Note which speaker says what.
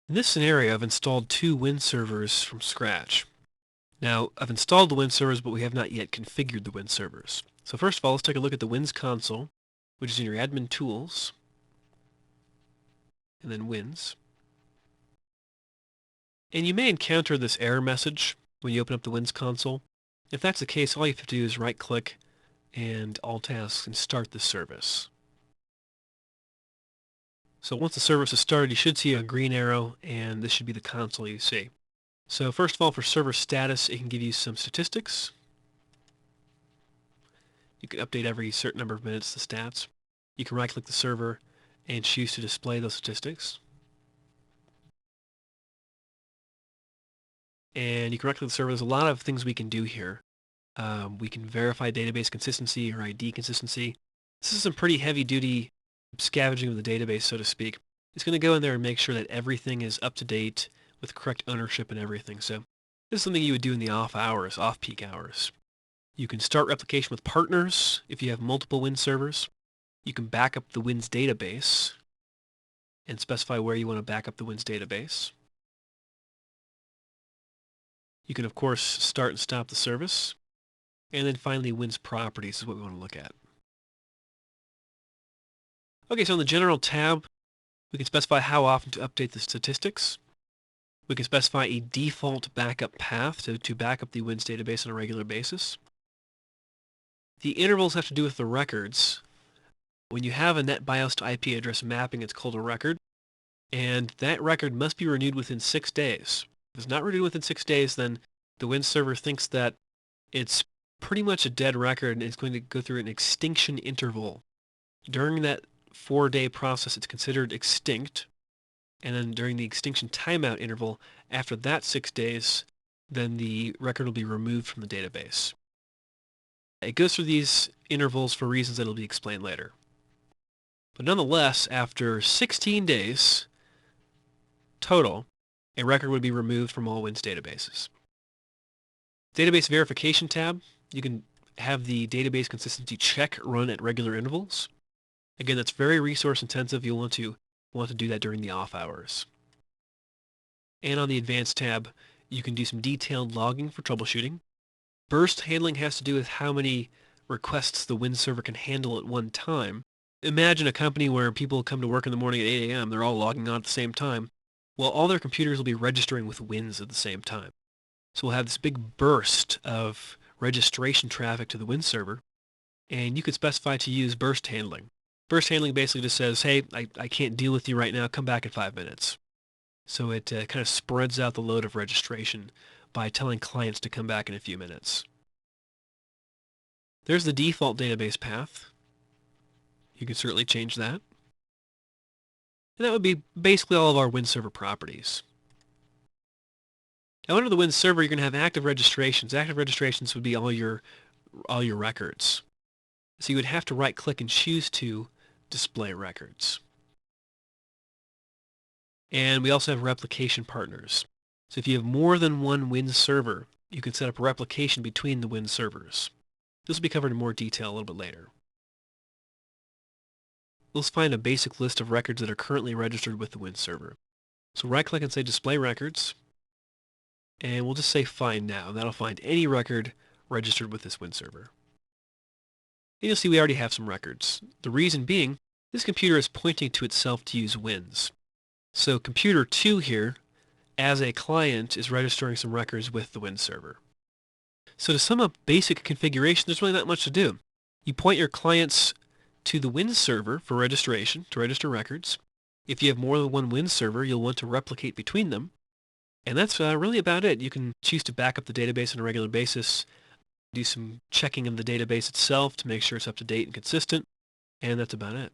Speaker 1: In this scenario, I've installed two Win servers from scratch. Now, I've installed the Win servers, but we have not yet configured the Win servers. So first of all, let's take a look at the Wins console, which is in your admin tools, and then Wins. And you may encounter this error message when you open up the Wins console. If that's the case, all you have to do is right-click and All Tasks and start the service. So once the service is started, you should see a green arrow, and this should be the console you see. So first of all, for server status, it can give you some statistics. You can update every certain number of minutes the stats. You can right-click the server and choose to display those statistics. And you can right-click the server. There's a lot of things we can do here. We can verify database consistency or ID consistency. This is some pretty heavy-duty scavenging of the database, so to speak. It's going to go in there and make sure that everything is up to date with correct ownership and everything. So this is something you would do in the off-peak hours. You can start replication with partners if you have multiple Win servers. You can back up the Wins database and specify where you want to back up the Wins database. You can, of course, start and stop the service. And then finally, Wins properties is what we want to look at. Okay, so in the General tab, we can specify how often to update the statistics. We can specify a default backup path to back up the Wins database on a regular basis. The intervals have to do with the records. When you have a NetBIOS to IP address mapping, it's called a record, and that record must be renewed within 6 days. If it's not renewed within 6 days, then the Win server thinks that it's pretty much a dead record and it's going to go through an extinction interval. During that 4-day process, it's considered extinct, and then during the extinction timeout interval, after that 6 days, then the record will be removed from the database. It goes through these intervals for reasons that will be explained later. But nonetheless, after 16 days total, a record would be removed from all Wins databases. Database verification tab, you can have the database consistency check run at regular intervals. Again, that's very resource intensive. You'll want to do that during the off hours. And on the advanced tab, you can do some detailed logging for troubleshooting. Burst handling has to do with how many requests the Win server can handle at one time. Imagine a company where people come to work in the morning at 8 a.m. They're all logging on at the same time. Well, all their computers will be registering with Wins at the same time. So we'll have this big burst of registration traffic to the Win server, and you could specify to use burst handling. Burst handling basically just says, hey, I can't deal with you right now, come back in 5 minutes. So it kind of spreads out the load of registration by telling clients to come back in a few minutes. There's the default database path. You can certainly change that. And that would be basically all of our Win server properties. Now under the Win server, you're going to have active registrations. Active registrations would be all your records. So you would have to right-click and choose to display records. And we also have replication partners. So if you have more than one Win server, you can set up replication between the Win servers. This will be covered in more detail a little bit later. Let's find a basic list of records that are currently registered with the Win server. So right-click and say Display Records, and we'll just say Find Now. That'll find any record registered with this Win server. And you'll see we already have some records. The reason being, this computer is pointing to itself to use Wins. So computer 2 here, as a client, is registering some records with the Win server. So to sum up basic configuration, there's really not much to do. You point your clients to the Win server for registration, to register records. If you have more than one Win server, you'll want to replicate between them. And that's really about it. You can choose to back up the database on a regular basis, do some checking of the database itself to make sure it's up to date and consistent, and that's about it.